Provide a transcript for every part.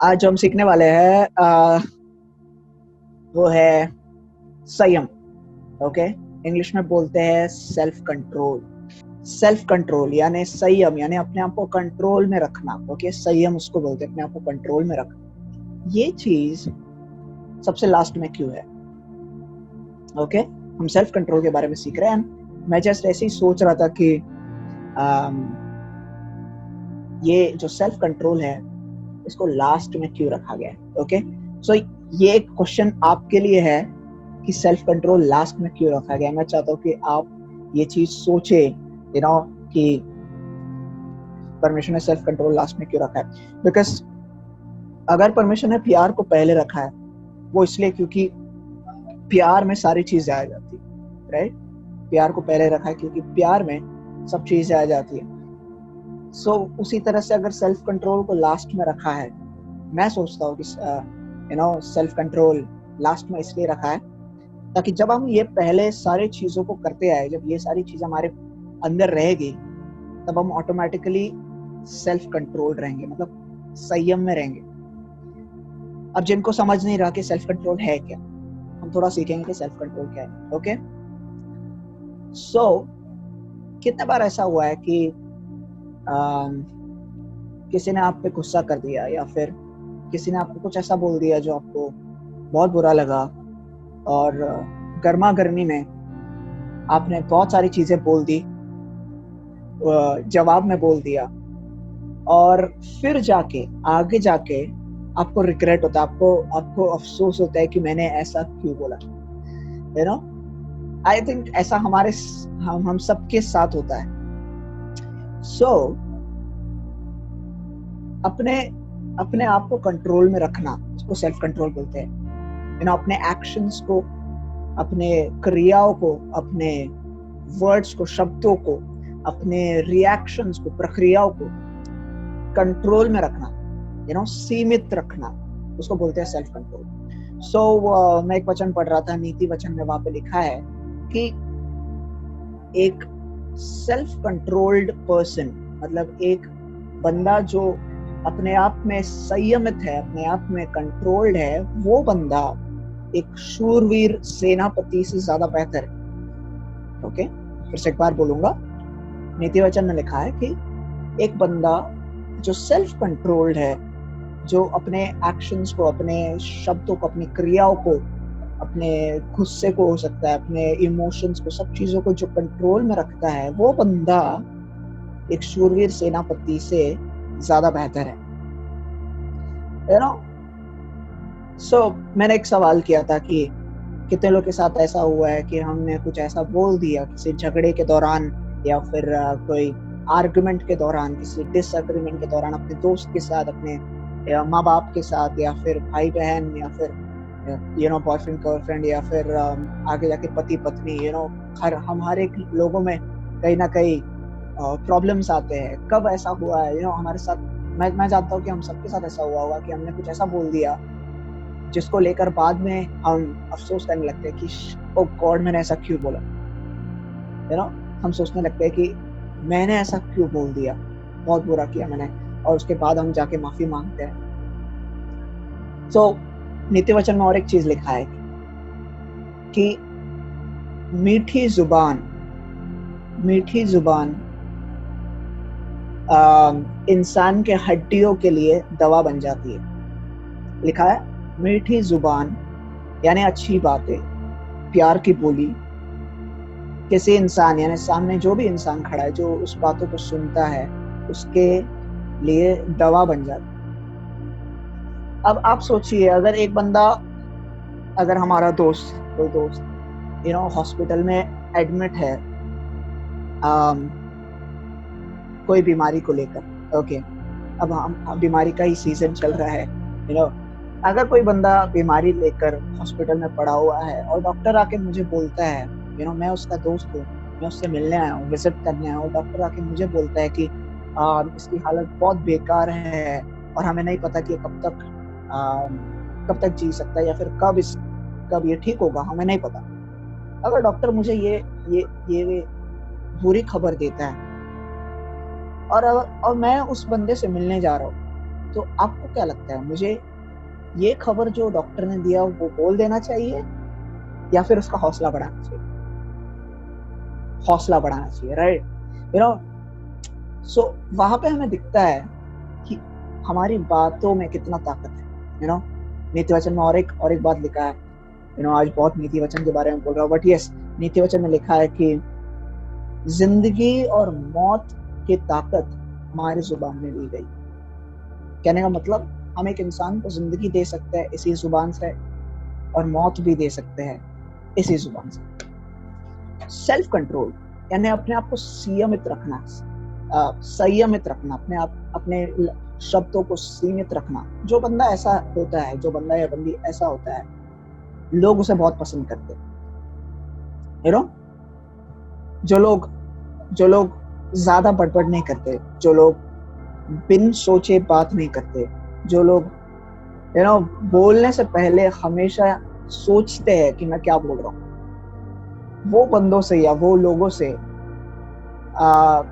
आज जो हम सीखने वाले हैं वो है संयम। ओके, इंग्लिश में बोलते हैं सेल्फ कंट्रोल। सेल्फ कंट्रोल यानी संयम, यानी अपने आप को कंट्रोल में रखना। ओके, संयम उसको बोलते हैं, अपने आप को कंट्रोल में रखना। ये चीज सबसे लास्ट में क्यों है? ओके, हम सेल्फ कंट्रोल के बारे में सीख रहे हैं। मैं जस्ट ऐसे ही सोच रहा था कि ये जो सेल्फ कंट्रोल है इसको लास्ट में क्यों रखा गया है। ओके, सो ये एक क्वेश्चन आपके लिए है कि सेल्फ कंट्रोल लास्ट में क्यों रखा गया है। मैं चाहता हूँ कि आप ये चीज सोचे, कि परमिशन ने सेल्फ कंट्रोल लास्ट में क्यों रखा है। बिकॉज अगर परमिशन ने प्यार को पहले रखा है, वो इसलिए क्योंकि प्यार में सारी चीजें आ जाती है। राइट, प्यार को पहले रखा है क्योंकि प्यार में सब चीजें आ जाती है। सो उसी तरह से अगर सेल्फ कंट्रोल को लास्ट में रखा है, मैं सोचता हूँ कि सेल्फ कंट्रोल लास्ट में इसलिए रखा है ताकि जब हम ये पहले सारी चीजों को करते आए, जब ये सारी चीजें हमारे अंदर रहेगी, तब हम ऑटोमेटिकली सेल्फ कंट्रोल रहेंगे, मतलब संयम में रहेंगे। अब जिनको समझ नहीं रहा कि सेल्फ कंट्रोल है क्या, हम थोड़ा सीखेंगे कि सेल्फ कंट्रोल क्या है। ओके, सो कितने बार ऐसा हुआ है कि किसी ने आप पे गुस्सा कर दिया, या फिर किसी ने आपको कुछ ऐसा बोल दिया जो आपको बहुत बुरा लगा, और गर्मा गर्मी में आपने बहुत सारी चीजें बोल दी, जवाब में बोल दिया, और फिर जाके आगे जाके आपको रिग्रेट होता है, आपको अफसोस होता है कि मैंने ऐसा क्यों बोला। आई थिंक ऐसा हम सबके साथ होता है। सो अपने आप को कंट्रोल में रखना, उसको सेल्फ कंट्रोल बोलते हैं। अपने एक्शंस को, अपने क्रियाओं को, अपने वर्ड्स को, शब्दों को, अपने रिएक्शंस को, प्रक्रियाओं को कंट्रोल में रखना, सीमित रखना, उसको बोलते हैं सेल्फ कंट्रोल। सो मैं एक वचन पढ़ रहा था, नीति वचन में, वहां पे लिखा है कि एक सेल्फ कंट्रोल्ड पर्सन, मतलब एक बंदा जो अपने आप में संयमित है, अपने आप में कंट्रोल्ड है, वो बंदा एक शूरवीर सेनापति से ज्यादा बेहतर है। ओके, फिर से एक बार बोलूंगा, नीति वचन में लिखा है कि एक बंदा जो सेल्फ कंट्रोल्ड है, जो अपने एक्शंस को, अपने शब्दों को, अपनी क्रियाओं को, अपने गुस्से को, हो सकता है अपने इमोशंस को, सब चीजों को जो कंट्रोल में रखता है, वो बंदा एक शूरवीर सेनापति से ज्यादा बेहतर है। सो मैंने एक सवाल किया था कि कितने लोग के साथ ऐसा हुआ है कि हमने कुछ ऐसा बोल दिया किसी झगड़े के दौरान, या फिर कोई आर्गुमेंट के दौरान, किसी डिसएग्रीमेंट के दौरान, अपने दोस्त के साथ, अपने माँ बाप के साथ, या फिर भाई बहन, या फिर बॉयफ्रेंड गर्लफ्रेंड, या फिर आगे जाके पति पत्नी, हम हर एक लोगों में कहीं ना कहीं प्रॉब्लम्स आते हैं। कब ऐसा हुआ है हमारे साथ? मैं जानता हूँ कि हम सबके साथ ऐसा हुआ होगा कि हमने कुछ ऐसा बोल दिया जिसको लेकर बाद में हम अफसोस करने लगते हैं कि ओ गॉड, मैंने ऐसा क्यों बोला। हम सोचने लगते हैं कि मैंने ऐसा क्यों बोल दिया, बहुत बुरा किया मैंने, और उसके बाद हम जाके माफी मांगते हैं। सो नीति वचन में और एक चीज लिखा है कि मीठी जुबान इंसान के हड्डियों के लिए दवा बन जाती है। लिखा है, मीठी जुबान यानी अच्छी बातें, प्यार की बोली, किसी इंसान यानी सामने जो भी इंसान खड़ा है, जो उस बातों को सुनता है, उसके लिए दवा बन जाती है। अब आप सोचिए, अगर एक बंदा, अगर हमारा दोस्त, कोई दोस्त हॉस्पिटल में एडमिट है कोई बीमारी को लेकर। ओके, अब हम बीमारी का ही सीजन चल रहा है। अगर कोई बंदा बीमारी लेकर हॉस्पिटल में पड़ा हुआ है और डॉक्टर आके मुझे बोलता है, मैं उसका दोस्त हूँ, मैं उससे मिलने आया हूँ, विजिट करने आया हूँ, डॉक्टर आके मुझे बोलता है कि इसकी हालत बहुत बेकार है और हमें नहीं पता कि कब तक जी सकता है, या फिर कब ये ठीक होगा, हमें नहीं पता। अगर डॉक्टर मुझे ये बुरी खबर देता है और मैं उस बंदे से मिलने जा रहा हूँ, तो आपको क्या लगता है, मुझे ये खबर जो डॉक्टर ने दिया वो बोल देना चाहिए या फिर उसका हौसला बढ़ाना चाहिए? हौसला बढ़ाना चाहिए, राइट? यू नो, सो वहां पे हमें दिखता है कि हमारी बातों में कितना ताकत है। नीति वचन में और एक बात लिखा है। आज बहुत नीति वचन के बारे में बोल रहा हूँ, बट यस, नीति वचन में लिखा है कि जिंदगी और मौत की ताकत हमारी जुबान में दी गई। कहने का मतलब, हम एक इंसान को जिंदगी दे सकते हैं इसी जुबान से, और मौत भी दे सकते हैं इसी जुबान से। सेल्फ कंट्रोल यानी अपने आप को संयमित रखना, अपने शब्दों को सीमित रखना। जो बंदा ऐसा होता है, जो बंदा या बंदी ऐसा होता है, लोग उसे बहुत पसंद करते हैं। जो लोग ज्यादा बड़बड़ नहीं करते, जो लोग बिन सोचे बात नहीं करते, जो लोग बोलने से पहले हमेशा सोचते हैं कि मैं क्या बोल रहा हूँ, वो बंदों से या वो लोगों से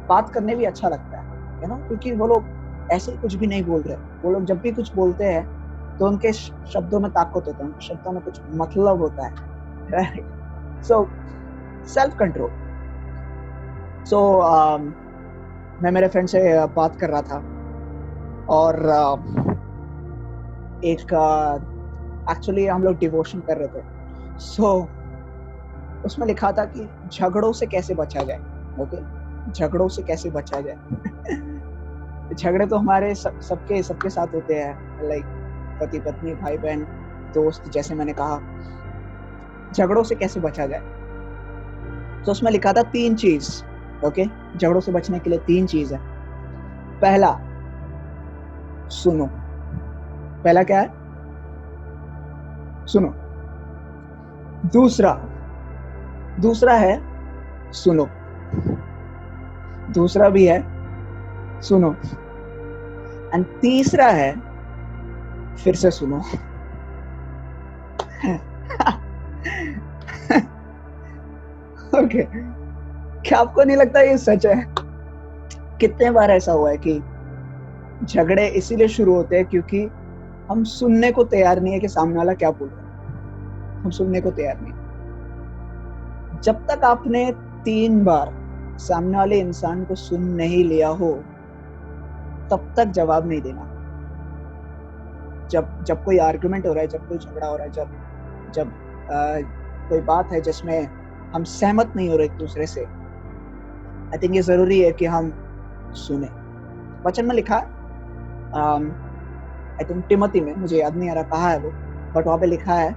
बात करने भी अच्छा लगता है। क्योंकि वो लोग ऐसे कुछ भी नहीं बोल रहे। वो लोग जब भी कुछ बोलते हैं तो उनके शब्दों में ताकत होता है, उनके शब्दों में कुछ मतलब होता है। So self control. सो मैं मेरे फ्रेंड से बात कर रहा था, और एक एक्चुअली हम लोग डिवोशन कर रहे थे। सो उसमें लिखा था कि झगड़ों से कैसे बचा जाए। ओके, झगड़ों से कैसे बचा जाए। झगड़े तो हमारे सबके साथ होते हैं, लाइक पति पत्नी, भाई बहन, दोस्त, जैसे मैंने कहा। झगड़ों से कैसे बचा जाए, तो उसमें लिखा था 3 चीज। ओके, झगड़ों से बचने के लिए 3 चीज है। पहला, सुनो। पहला क्या है? सुनो। दूसरा है सुनो। दूसरा भी है सुनो। एंड तीसरा है फिर से सुनो। ओके, क्या आपको नहीं लगता ये सच है? कितने बार ऐसा हुआ है कि झगड़े इसीलिए शुरू होते हैं क्योंकि हम सुनने को तैयार नहीं है कि सामने वाला क्या बोल रहा है। हम सुनने को तैयार नहीं। जब तक आपने 3 बार सामने वाले इंसान को सुन नहीं लिया हो, तब तक जवाब नहीं देना। जब कोई आर्गुमेंट हो रहा है, जब कोई झगड़ा हो रहा है, जब कोई बात है जिसमें हम सहमत नहीं हो रहे एक दूसरे से, आई थिंक ये जरूरी है कि हम सुने। वचन में लिखा, आई थिंक टिमोथी में, मुझे याद नहीं आ रहा कहाँ है वो, बट वहां पे लिखा है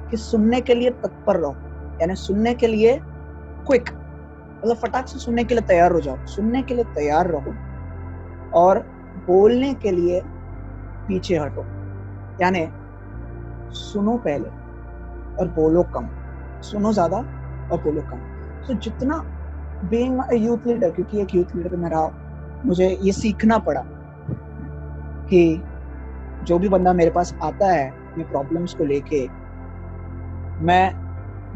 कि सुनने के लिए तत्पर रहो। यानी सुनने के लिए क्विक, मतलब फटाक से सुनने के लिए तैयार हो जाओ। सुनने के लिए तैयार रहो और बोलने के लिए पीछे हटो। यानी सुनो पहले और बोलो कम। सुनो ज्यादा और बोलो कम। तो जितना, बीइंग अ यूथ लीडर, क्योंकि एक यूथ लीडर में रहा, मुझे ये सीखना पड़ा कि जो भी बंदा मेरे पास आता है अपनी प्रॉब्लम्स को लेके, मैं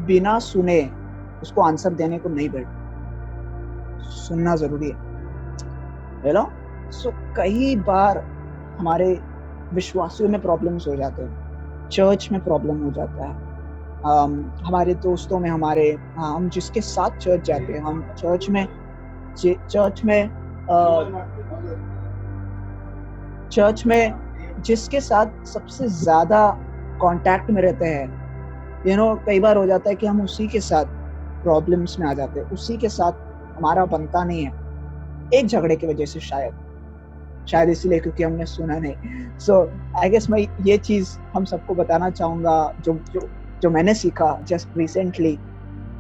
बिना सुने उसको आंसर देने को नहीं बैठा। सुनना जरूरी है। सो कई बार हमारे विश्वासियों में प्रॉब्लम्स हो जाते हैं, चर्च में प्रॉब्लम हो जाता है, हमारे दोस्तों में, हम जिसके साथ चर्च जाते हैं, हम चर्च में जिसके साथ सबसे ज्यादा कांटेक्ट में रहते हैं, कई बार हो जाता है कि हम उसी के साथ प्रॉब्लम्स में आ जाते हैं, उसी के साथ हमारा बनता नहीं है, एक झगड़े की वजह से, शायद इसीलिए क्योंकि हमने सुना नहीं। सो आई गेस मैं ये चीज हम सबको बताना चाहूंगा, जो मैंने सीखा जस्ट रिसेंटली।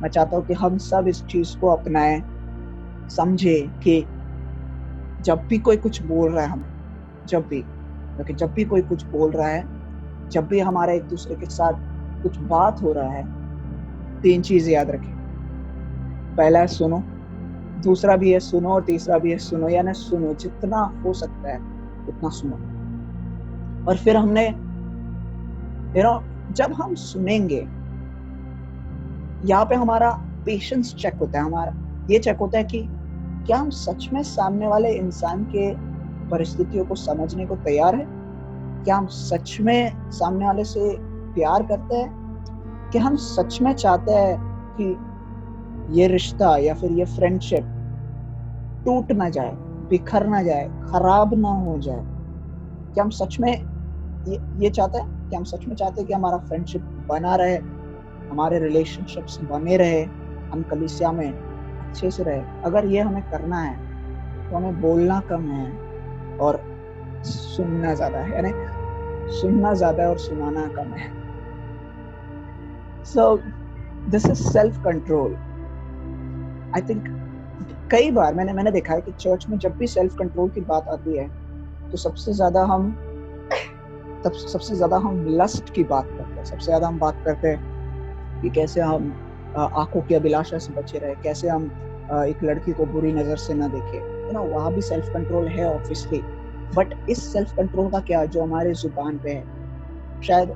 मैं चाहता हूँ कि हम सब इस चीज को अपनाएं, समझे कि जब भी कोई कुछ बोल रहा है हमें, जब भी कोई कुछ बोल रहा है, जब भी हमारा एक दूसरे के साथ कुछ बात हो रहा है, 3 चीज याद रखें। पहला है सुनो, दूसरा भी है सुनो, और तीसरा भी है सुनो। यानी सुनो, जितना हो सकता है उतना सुनो। और फिर हमने जब हम सुनेंगे, यहाँ पे हमारा पेशेंस चेक होता है। हमारा ये चेक होता है कि क्या हम सच में सामने वाले इंसान के परिस्थितियों को समझने को तैयार है? क्या हम सच में सामने वाले से प्यार करते हैं? क्या हम सच में चाहते हैं कि ये रिश्ता या फिर ये फ्रेंडशिप टूट ना जाए, बिखर ना जाए, खराब ना हो जाए? क्या हम सच में ये चाहते हैं? क्या हम सच में चाहते हैं कि हमारा फ्रेंडशिप बना रहे, हमारे रिलेशनशिप्स बने रहे, हम कलीसिया में अच्छे से रहे? अगर ये हमें करना है तो हमें बोलना कम है और सुनना ज़्यादा है, यानी सुनना ज़्यादा है और सुनाना कम है। So this is self control. I think कई बार मैंने देखा है कि चर्च में जब भी सेल्फ कंट्रोल की बात आती है तो सबसे ज्यादा हम लस्ट की बात करते हैं। सबसे ज्यादा हम बात करते हैं कि कैसे हम आंखों की अभिलाषा से बचे रहे, कैसे हम एक लड़की को बुरी नजर से ना देखे। वहां भी सेल्फ कंट्रोल है ऑब्वियसली, बट इस सेल्फ कंट्रोल का क्या जो हमारे जुबान पे है? शायद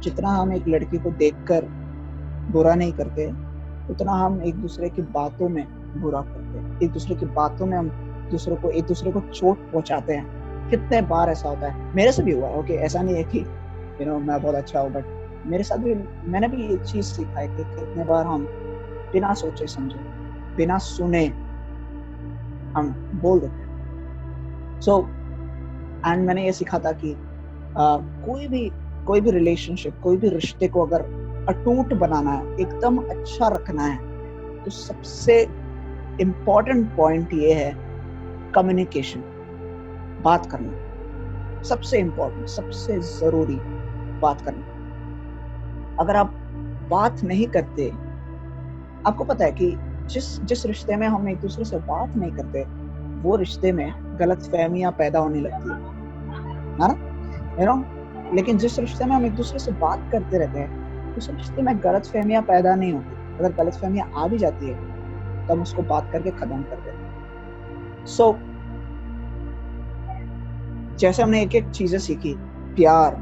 जितना हम एक लड़की को देखकर बुरा नहीं करते उतना हम एक दूसरे की बातों में बुरा करते हैं। एक दूसरे की बातों में हम एक दूसरे को चोट पहुंचाते हैं। कितने बार ऐसा होता है, मेरे से भी हुआ है। ओके, ऐसा नहीं है कि मैं बहुत अच्छा हूँ, बट मेरे साथ भी मैंने भी ये चीज सीखा है कि कितने बार हम बिना सोचे समझे, बिना सुने हम बोल देते हैं। सो एंड मैंने ये सीखा था कि कोई भी रिलेशनशिप, कोई भी रिश्ते को अगर अटूट बनाना है, एकदम अच्छा रखना है, तो सबसे इम्पोर्टेंट पॉइंट ये है कम्युनिकेशन, बात करना। सबसे इम्पोर्टेंट, सबसे जरूरी बात करना। अगर आप बात नहीं करते, आपको पता है कि जिस रिश्ते में हम एक दूसरे से बात नहीं करते वो रिश्ते में गलतफहमियां पैदा होने लगती है ना? लेकिन जिस रिश्ते में हम एक दूसरे से बात करते रहते हैं उस रिश्ते में गलतफहमियां पैदा नहीं होती। अगर गलतफहमियां आ भी जाती है तो हम उसको बात करके खत्म कर देते हैं। सो जैसे हमने एक एक चीजें सीखी, प्यार,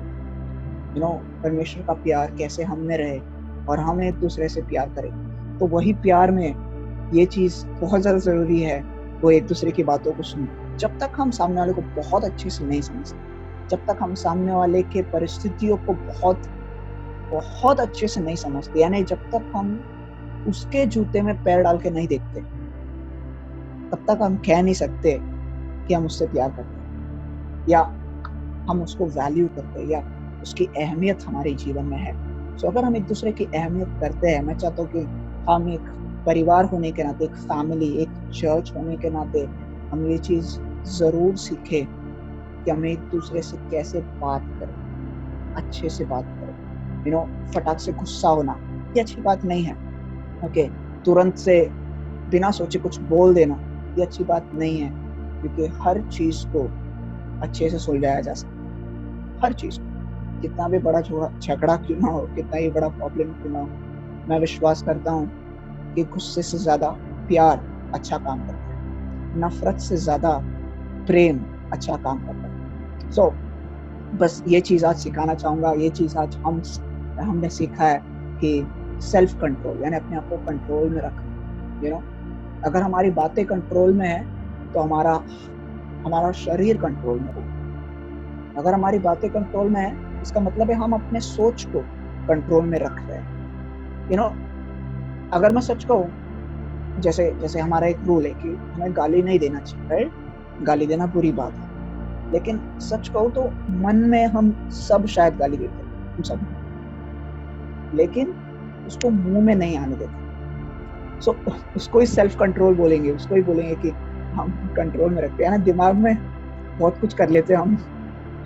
परमेश्वर का प्यार कैसे हम में रहे और हम एक दूसरे से प्यार करें, तो वही प्यार में ये चीज बहुत ज्यादा जरूरी है, वो एक दूसरे की बातों को सुनना। जब तक हम सामने वाले को बहुत अच्छे से नहीं समझते, जब तक हम सामने वाले के परिस्थितियों को बहुत अच्छे से नहीं समझते, यानी जब तक हम उसके जूते में पैर डाल के नहीं देखते, तब तक हम कह नहीं सकते कि हम उससे प्यार करते हैं या हम उसको वैल्यू करते हैं या उसकी अहमियत हमारे जीवन में है। सो अगर हम एक दूसरे की अहमियत करते हैं, मैं चाहता हूँ कि हम एक परिवार होने के नाते, एक फैमिली, एक चर्च होने के नाते हम ये चीज जरूर सीखें कि हमें एक दूसरे से कैसे बात करें, अच्छे से बात करें। फटाक से गुस्सा होना ये अच्छी बात नहीं है। ओके, तुरंत से बिना सोचे कुछ बोल देना ये अच्छी बात नहीं है, क्योंकि हर चीज को अच्छे से सुलझाया जा सकता है। हर चीज को, कितना भी बड़ा झगड़ा क्यों ना हो, कितना ही बड़ा प्रॉब्लम क्यों ना हो, मैं विश्वास करता हूँ कि गुस्से से ज्यादा प्यार अच्छा काम करता है, नफरत से ज्यादा प्रेम अच्छा काम करता है। सो बस ये चीज आज सिखाना चाहूंगा। ये चीज आज हमने सीखा है कि सेल्फ कंट्रोल, यानी अपने आप को कंट्रोल में रखना। अगर हमारी बातें कंट्रोल में है तो हमारा शरीर कंट्रोल में होगा। अगर हमारी बातें कंट्रोल में है इसका मतलब है हम अपने सोच को कंट्रोल में रख रहे हैं। अगर मैं सच कहूँ, जैसे हमारा एक रूल है कि हमें गाली नहीं देना चाहिए, राइट? गाली देना बुरी बात है, लेकिन सच कहूँ तो मन में हम सब शायद गाली देते हैं, हम सब, लेकिन उसको मुंह में नहीं आने देते। सो उसको ही सेल्फ कंट्रोल बोलेंगे, उसको ही बोलेंगे कि हम कंट्रोल में रखते हैं ना। दिमाग में बहुत कुछ कर लेते हैं हम,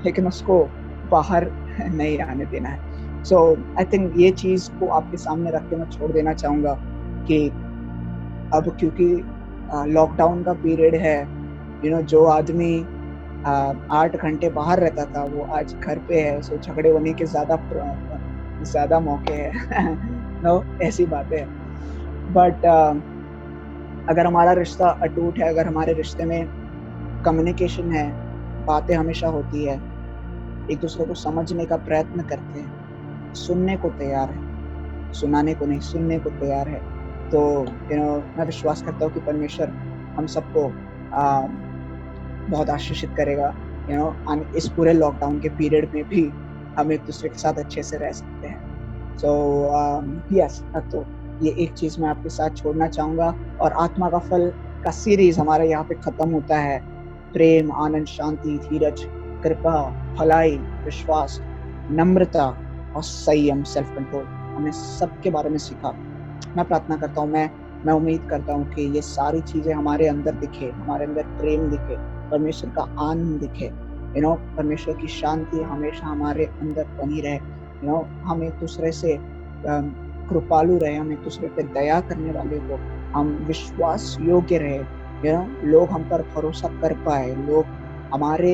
लेकिन उसको बाहर नहीं आने देना है। सो आई थिंक ये चीज को आपके सामने रख के मैं छोड़ देना चाहूंगा कि अब क्योंकि लॉकडाउन का पीरियड है, जो आदमी 8 घंटे बाहर रहता था वो आज घर पे है, सो झगड़े होने के ज्यादा मौके हैं। ऐसी बातें हैं। बट अगर हमारा रिश्ता अटूट है, अगर हमारे रिश्ते में कम्युनिकेशन है, बातें हमेशा होती है, एक दूसरे को समझने का प्रयत्न करते हैं, सुनने को तैयार है, सुनाने को नहीं, सुनने को तैयार है, तो मैं विश्वास करता हूँ कि परमेश्वर हम सबको बहुत आशीषित करेगा। इस पूरे लॉकडाउन के पीरियड में भी हम एक दूसरे के साथ अच्छे से रह सकते हैं। सो यस, तो ये एक चीज़ मैं आपके साथ छोड़ना चाहूँगा। और आत्मा का फल का सीरीज़ हमारा यहाँ पे खत्म होता है। प्रेम, आनंद, शांति, धीरज, कृपा, भलाई, विश्वास, नम्रता और संयम, सेल्फ कंट्रोल, हमने सबके बारे में सीखा। मैं प्रार्थना करता हूँ, मैं उम्मीद करता हूँ कि ये सारी चीज़ें हमारे अंदर दिखे, हमारे अंदर प्रेम दिखे, परमेश्वर का आनंद दिखे, परमेश्वर की शांति हमेशा हमारे अंदर बनी रहे। हम एक दूसरे से कृपालु रहे, हम एक दूसरे पे दया करने वाले हो, हम विश्वास योग्य रहे, लोग हम पर भरोसा कर पाए, लोग हमारे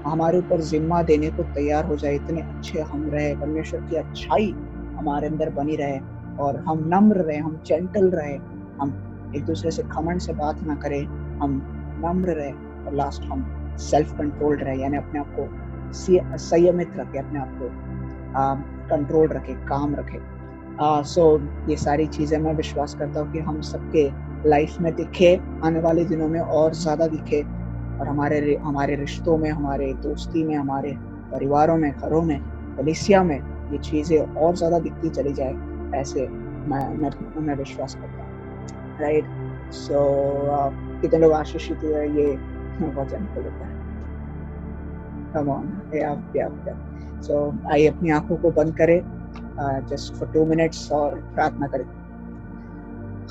हमारे ऊपर ज़िम्मा देने को तैयार हो जाए, इतने अच्छे हम रहे, परमेश्वर की अच्छाई हमारे अंदर बनी रहे और हम नम्र रहे, हम जेंटल रहे, हम एक दूसरे से घमंड से बात ना करें, हम नम्र रहे और लास्ट हम सेल्फ कंट्रोल्ड रहे, यानी अपने आप को संयमित रखे, अपने आप को कंट्रोल रखे, काम रखे। सो ये सारी चीज़ें मैं विश्वास करता हूँ कि हम सबके लाइफ में दिखे, आने वाले दिनों में और ज़्यादा दिखे और हमारे रिश्तों में, हमारे दोस्ती में, हमारे परिवारों में, घरों में, कलीसिया में ये चीज़ें और ज़्यादा दिखती चली जाए, ऐसे मैं विश्वास करता हूँ। राइट? सो कितने लोग आशीषित हुए ये वचन को लेकर? कम ऑन, या। सो आइए अपनी आँखों को बंद करें जस्ट फॉर 2 मिनट्स और प्रार्थना करें।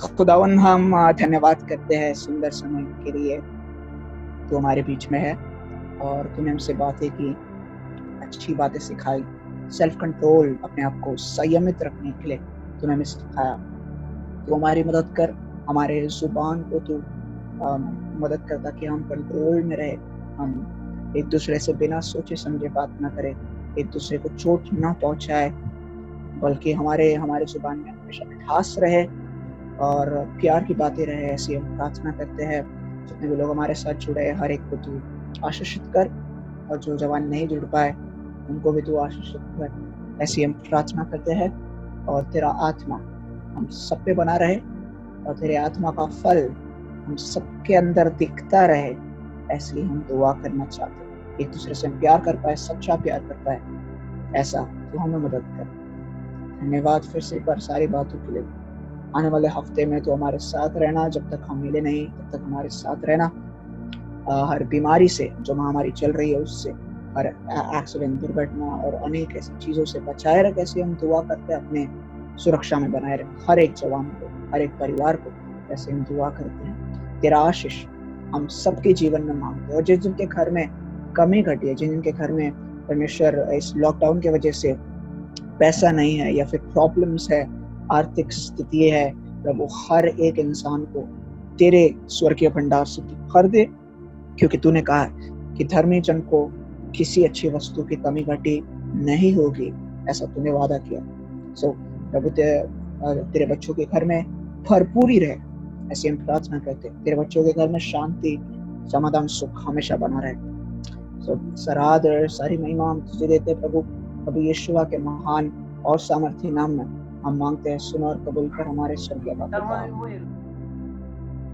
खुदावन, हम धन्यवाद करते हैं सुंदर समय के लिए। तू हमारे बीच में है और तूने हमसे बातें की, अच्छी बातें सिखाई, सेल्फ कंट्रोल, अपने आप को संयमित रखने के लिए तूने हमें सिखाया। तू हमारी मदद कर, हमारे ज़ुबान को तू मदद कर ताकि हम कंट्रोल में रहे, हम एक दूसरे से बिना सोचे समझे बात ना करें, एक दूसरे को चोट ना पहुंचाए, बल्कि हमारे ज़ुबान में हमेशा मिठास रहे और प्यार की बातें रहे। ऐसी हम प्रार्थना करते हैं। जितने भी लोग हमारे साथ जुड़े हैं, हर एक को तू आशीषित कर और जो जवान नहीं जुड़ पाए उनको भी तू आशीषित कर। ऐसी हम प्रार्थना करते हैं और तेरा आत्मा हम सब पे बना रहे और तेरे आत्मा का फल हम सबके अंदर दिखता रहे, ऐसी हम दुआ करना चाहते हैं। एक दूसरे से प्यार कर पाए, सच्चा प्यार कर पाए, ऐसा तू हमें मदद कर। धन्यवाद फिर से एक बार सारी बातों के लिए। आने वाले हफ्ते में तो हमारे साथ रहना, जब तक हम मिले नहीं तब तक हमारे साथ रहना। हर बीमारी से, जो महामारी चल रही है उससे, हर एक्सीडेंट, दुर्घटना और अनेक ऐसी चीज़ों से बचाए रख। ऐसे हम दुआ करते हैं, अपने सुरक्षा में बनाए रख हर एक जवान को, हर एक परिवार को। ऐसे हम दुआ करते हैं। तेरा आशीष हम सबके जीवन में मांगते हैं और जिन जिनके घर में कमी घटी है, जिन जिनके घर में परमेश्वर इस लॉकडाउन की वजह से पैसा नहीं है या फिर प्रॉब्लम्स है, आर्थिक स्थिति है, प्रभु हर एक इंसान को तेरे स्वर्गीय भंडार से भर दे, क्योंकि तूने कहा है कि धर्मी जन को किसी अच्छी वस्तु की कमी घटी नहीं होगी, ऐसा तूने वादा किया। सो प्रभु तेरे बच्चों के घर में भरपूरी रहे, ऐसी हम प्रार्थना करते हैं। तेरे बच्चों के घर में शांति, समाधान, सुख हमेशा बना रहे। सो सारा आदर, सारी महिमा हम तुझे देते हैं प्रभु यीशु के महान और सामर्थी नाम में हम मांगते हैं। सुन और कबूल कर हमारे स्वर्गीय पिता।